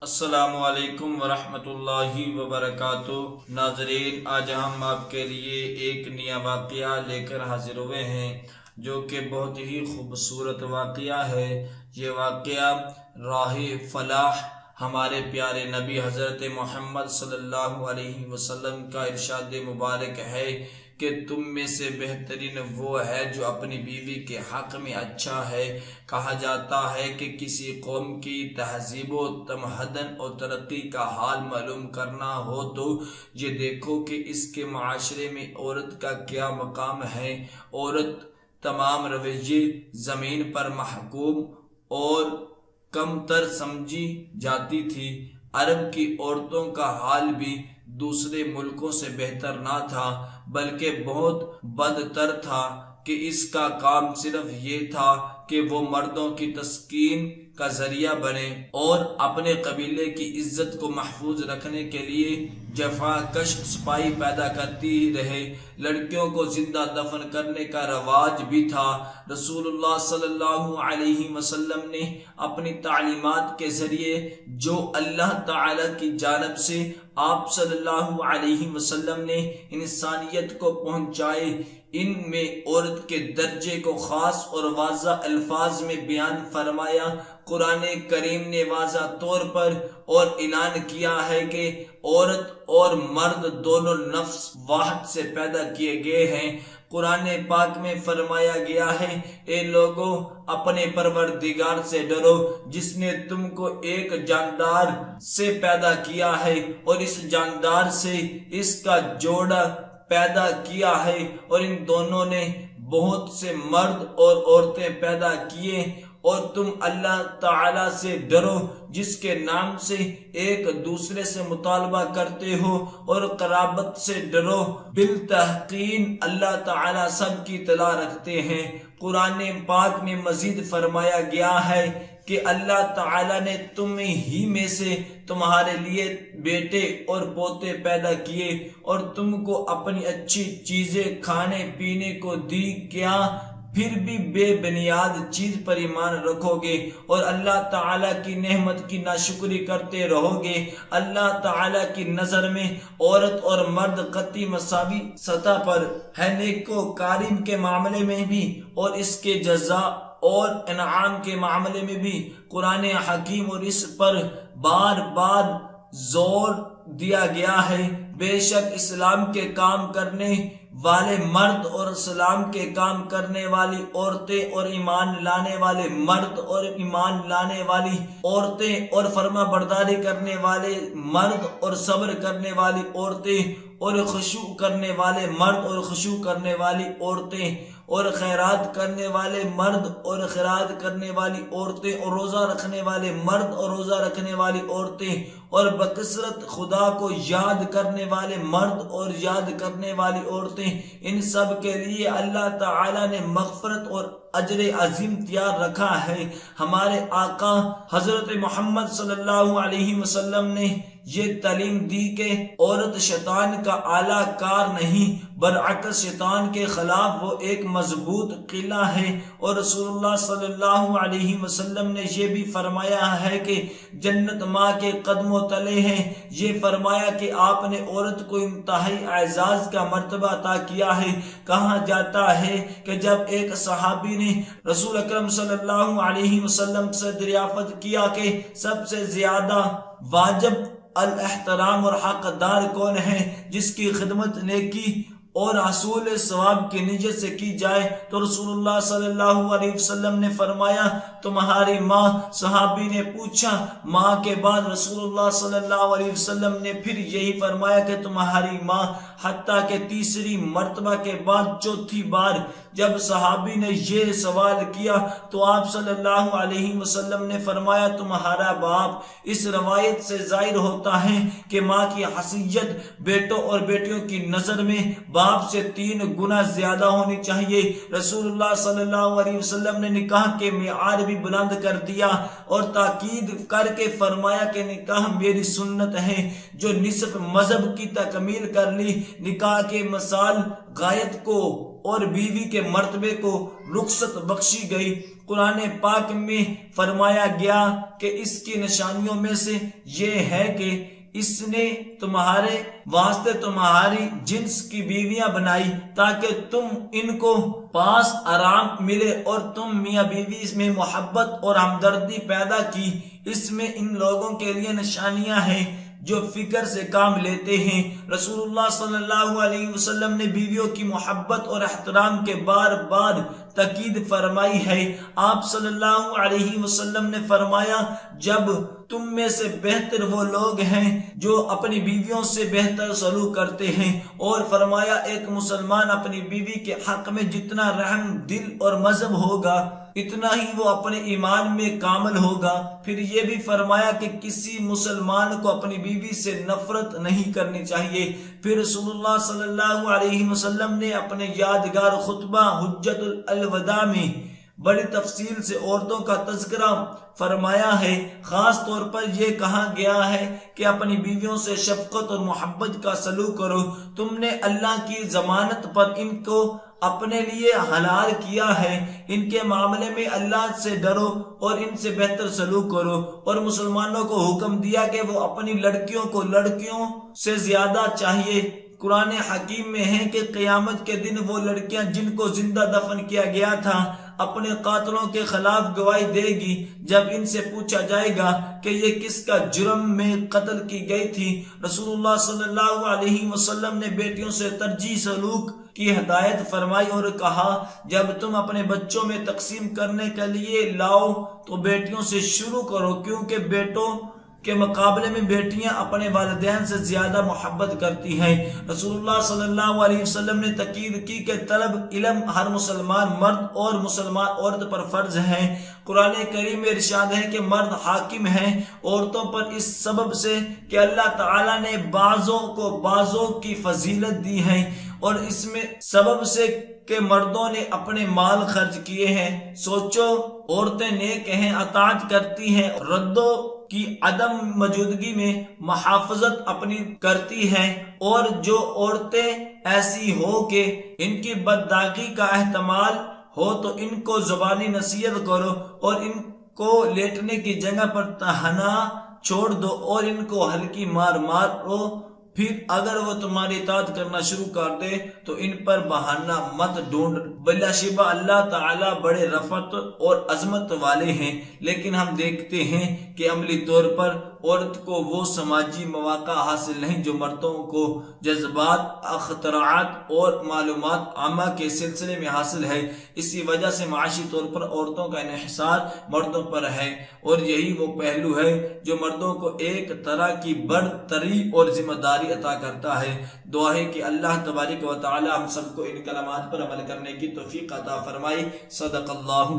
السلام علیکم ورحمۃ اللہ وبرکاتہ۔ ناظرین، آج ہم آپ کے لیے ایک نیا واقعہ لے کر حاضر ہوئے ہیں جو کہ بہت ہی خوبصورت واقعہ ہے۔ یہ واقعہ راہ فلاح ہمارے پیارے نبی حضرت محمد صلی اللہ علیہ وسلم کا ارشاد مبارک ہے کہ تم میں سے بہترین وہ ہے جو اپنی بیوی کے حق میں اچھا ہے۔ کہا جاتا ہے کہ کسی قوم کی تہذیب و تمدن اور ترقی کا حال معلوم کرنا ہو تو یہ دیکھو کہ اس کے معاشرے میں عورت کا کیا مقام ہے۔ عورت تمام رویے زمین پر محکوم اور کم تر سمجھی جاتی تھی۔ عرب کی عورتوں کا حال بھی دوسرے ملکوں سے بہتر نہ تھا، بلکہ بہت بدتر تھا کہ اس کا کام صرف یہ تھا کہ وہ مردوں کی تسکین کا ذریعہ بنے اور اپنے قبیلے کی عزت کو محفوظ رکھنے کے لیے جفا کش سپاہی پیدا کرتی رہے۔ لڑکیوں کو زندہ دفن کرنے کا رواج بھی تھا۔ رسول اللہ صلی اللہ علیہ وسلم نے اپنی تعلیمات کے ذریعے جو اللہ تعالی کی جانب سے آپ صلی اللہ علیہ وسلم نے انسانیت کو پہنچائے، ان میں عورت کے درجے کو خاص اور واضح الفاظ میں بیان فرمایا۔ قرآن کریم نے واضح طور پر اور اعلان کیا ہے کہ عورت اور مرد دونوں نفس واحد سے پیدا کیے گئے ہیں۔ قرآن پاک میں فرمایا گیا ہے، اے لوگوں، اپنے پروردگار سے ڈرو جس نے تم کو ایک جاندار سے پیدا کیا ہے اور اس جاندار سے اس کا جوڑا پیدا کیا ہے، اور ان دونوں نے بہت سے مرد اور عورتیں پیدا کیے، اور تم اللہ تعالی سے ڈرو جس کے نام سے ایک دوسرے سے مطالبہ کرتے ہو، اور قرابت سے ڈرو، بالتحقیق اللہ تعالی سب کی اطلاع رکھتے ہیں۔ قرآن پاک میں مزید فرمایا گیا ہے کہ اللہ تعالی نے تم ہی میں سے تمہارے لیے بیٹے اور پوتے پیدا کیے اور تم کو اپنی اچھی چیزیں کھانے پینے کو دی، کیا پھر بھی بے بنیاد چیز پر ایمان رکھو گے اور اللہ تعالیٰ کی نعمت کی ناشکری کرتے رہو گے؟ اللہ تعالیٰ کی نظر میں عورت اور مرد قطعی مساوی سطح پر ہے، نیکوکاری کے معاملے میں بھی اور اس کے جزا اور انعام کے معاملے میں بھی۔ قرآن حکیم اور اس پر بار بار زور دیا گیا ہے۔ بے شک اسلام کے کام کرنے والے مرد اور اسلام کے کام کرنے والی عورتیں اور ایمان لانے والے مرد اور ایمان لانے والی عورتیں اور فرما برداری کرنے والے مرد اور صبر کرنے والی عورتیں اور خشوع کرنے والے مرد اور خشوع کرنے والی عورتیں اور خیرات کرنے والے مرد اور خیرات کرنے والی عورتیں اور روزہ رکھنے والے مرد اور روزہ رکھنے والی عورتیں اور بکثرت خدا کو یاد کرنے والے مرد اور یاد کرنے والی عورتیں، ان سب کے لیے اللہ تعالی نے مغفرت اور اجر عظیم تیار رکھا ہے۔ ہمارے آقا حضرت محمد صلی اللہ علیہ وسلم نے یہ تعلیم دی کہ عورت شیطان کا اعلیٰ کار نہیں، برعکس شیطان کے خلاف وہ ایک مضبوط قلعہ ہے، اور رسول اللہ صلی اللہ علیہ وسلم نے یہ بھی فرمایا ہے کہ جنت ماں کے قدموں تلے ہیں۔ یہ فرمایا کہ آپ نے عورت کو انتہائی اعزاز کا مرتبہ عطا کیا ہے۔ کہا جاتا ہے کہ جب ایک صحابی نے رسول اکرم صلی اللہ علیہ وسلم سے دریافت کیا کہ سب سے زیادہ واجب الاحترام اور حقدار کون ہے جس کی خدمت نیکی اور حصول ثواب کی نیت سے کی جائے، تو رسول اللہ صلی اللہ علیہ وسلم نے فرمایا تمہاری ماں۔ صحابی نے پوچھا ماں کے بعد؟ رسول اللہ صلی اللہ علیہ وسلم نے پھر یہی فرمایا کہ تمہاری ماں، حتیٰ کہ تیسری مرتبہ کے بعد چوتھی بار جب صحابی نے یہ سوال کیا تو آپ صلی اللہ علیہ وسلم نے فرمایا تمہارا باپ۔ اس روایت سے ظاہر ہوتا ہے کہ ماں کی حیثیت بیٹوں اور بیٹیوں کی نظر میں باپ سے 3 گنا زیادہ ہونی چاہیے۔ رسول اللہ صلی اللہ علیہ وسلم نے نکاح کے معیار بھی بلند کر دیا اور تاکید کر کے فرمایا کہ نکاح میری سنت ہے۔ جو نصف مذہب کی تکمیل کر لی، نکاح کے مثال غایت کو اور بیوی کے مرتبے کو رخصت بخشی گئی۔ قرآن پاک میں فرمایا گیا کہ اس کی نشانیوں میں سے یہ ہے کہ اس نے تمہارے واسطے تمہاری جنس کی بیویاں بنائی تاکہ تم ان کو پاس آرام ملے، اور تم میاں بیوی میں محبت اور ہمدردی پیدا کی۔ اس میں ان لوگوں کے لیے نشانیاں ہیں جو فکر سے کام لیتے ہیں۔ رسول اللہ صلی اللہ علیہ وسلم نے بیویوں کی محبت اور احترام کے بار بار تاکید فرمائی ہے۔ آپ صلی اللہ علیہ وسلم نے فرمایا، جب تم میں سے بہتر وہ لوگ ہیں جو اپنی بیویوں سے بہتر سلوک کرتے ہیں، اور فرمایا ایک مسلمان اپنی بیوی کے حق میں جتنا رحم دل اور مذہب ہوگا اتنا ہی وہ اپنے ایمان میں کامل ہوگا۔ پھر یہ بھی فرمایا کہ کسی مسلمان کو اپنی بیوی سے نفرت نہیں کرنی چاہیے۔ پھر رسول اللہ صلی اللہ علیہ وسلم نے اپنے یادگار خطبہ حجت الوداع میں بڑی تفصیل سے عورتوں کا تذکرہ فرمایا ہے۔ خاص طور پر یہ کہا گیا ہے کہ اپنی بیویوں سے شفقت اور محبت کا سلوک کرو۔ تم نے اللہ کی ضمانت پر ان کو اپنے لیے حلال کیا ہے، ان کے معاملے میں اللہ سے ڈرو اور ان سے بہتر سلوک کرو۔ اور مسلمانوں کو حکم دیا کہ وہ اپنی لڑکیوں کو لڑکیوں سے زیادہ چاہیے۔ قرآن حکیم میں ہے کہ قیامت کے دن وہ لڑکیاں جن کو زندہ دفن کیا گیا تھا اپنے قاتلوں کے خلاف گواہی دے گی۔ جب ان سے پوچھا جائے گا کہ یہ کس کا جرم میں قتل کی گئی تھی، رسول اللہ صلی اللہ علیہ وسلم نے بیٹیوں سے ترجیح سلوک کی ہدایت فرمائی اور کہا، جب تم اپنے بچوں میں تقسیم کرنے کے لیے لاؤ تو بیٹیوں سے شروع کرو، کیونکہ بیٹوں کے مقابلے میں بیٹیاں اپنے والدین سے زیادہ محبت کرتی ہیں۔ رسول اللہ صلی اللہ علیہ وسلم نے تاکید کی کہ طلب علم ہر مسلمان مرد اور مسلمان عورت پر فرض ہے۔ قرآن کریم میں ارشاد ہے کہ مرد حاکم ہیں عورتوں پر اس سبب سے کہ اللہ تعالیٰ نے بعضوں کو بعضوں کی فضیلت دی ہے، اور اس میں سبب سے کہ مردوں نے اپنے مال خرچ کیے ہیں۔ سوچو، عورتیں نیک ہیں، اطاعت کرتی ہیں، ردوں کی عدم موجودگی میں محافظت اپنی کرتی ہیں، اور جو عورتیں ایسی ہو کہ ان کی بدداغی کا احتمال ہو تو ان کو زبانی نصیحت کرو اور ان کو لیٹنے کی جگہ پر تنہا چھوڑ دو اور ان کو ہلکی مار مارو۔ پھر اگر وہ تمہاری اطاعت کرنا شروع کر دے تو ان پر بہانہ مت ڈھونڈ، بلا شبہ اللہ تعالیٰ بڑے رفعت اور عظمت والے ہیں۔ لیکن ہم دیکھتے ہیں کہ عملی طور پر عورت کو وہ سماجی مواقع حاصل نہیں جو مردوں کو جذبات، اختراعات اور معلومات عامہ کے سلسلے میں حاصل ہے۔ اسی وجہ سے معاشی طور پر عورتوں کا انحصار مردوں پر ہے، اور یہی وہ پہلو ہے جو مردوں کو ایک طرح کی برتری اور ذمہ داری عطا کرتا ہے۔ دعا ہے کہ اللہ تبارک و تعالی ہم سب کو ان کلمات پر عمل کرنے کی توفیق عطا فرمائے۔ صدق اللہ